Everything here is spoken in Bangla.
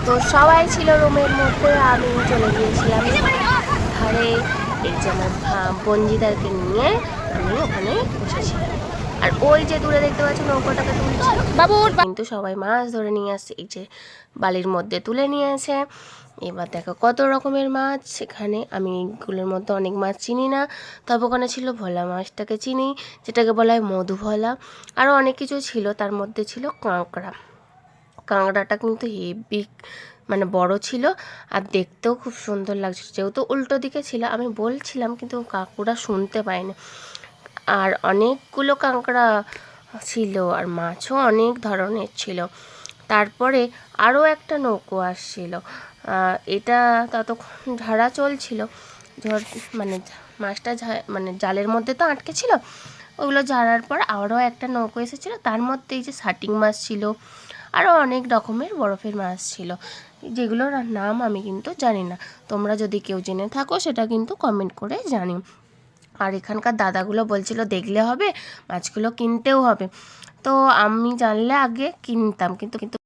তো সবাই ছিল রুমের মধ্যে, আমি চলে গিয়েছিলাম ধারে। এই যে আমার বঞ্জিদারকে নিয়ে আমি ওখানে বসেছিলাম। আর ওই যে দূরে দেখতে পাচ্ছ নৌকোটাকে তুলছে বাবু, কিন্তু সবাই মাছ ধরে নিয়ে আসছে। এই যে বালির মধ্যে তুলে নিয়েছে। এবার দেখো কত রকমের মাছ সেখানে। আমি এগুলোর মধ্যে অনেক মাছ চিনি না, তবে ওখানে ছিল ভোলা মাছটাকে চিনি, যেটাকে বলা হয় মধু ভোলা। আরও অনেক কিছু ছিল, তার মধ্যে ছিল কাঁকড়া। কাঁকড়াটা কিন্তু হেভি মানে বড় ছিল, আর দেখতেও খুব সুন্দর লাগছিল। যেহেতু উল্টো দিকে ছিল, আমি বলছিলাম কিন্তু কাকুরা শুনতে পায়নি। আর অনেকগুলো কাঁকড়া ছিল, আর মাছও অনেক ধরনের ছিল। তারপরে আরও একটা নৌকো আসছিল, এটা ততক্ষণ ঝাড়া চলছিল। ঝড় মানে মাছটা মানে জালের মধ্যে তো আটকে ছিল, ওগুলো ঝাড়ার পর আরও একটা নৌকো এসেছিলো, তার মধ্যে এই যে শাটিং মাছ ছিল, আরও অনেক রকমের বরফের মাছ ছিল, যেগুলোর নাম আমি কিন্তু জানি না। তোমরা যদি কেউ জেনে থাকো সেটা কিন্তু কমেন্ট করে জানি। আর এখানকার দাদাগুলো বলছিল দেখলে হবে, মাছগুলো কিনতেও হবে। তো আমি জানলে আগে কিনতাম, কিন্তু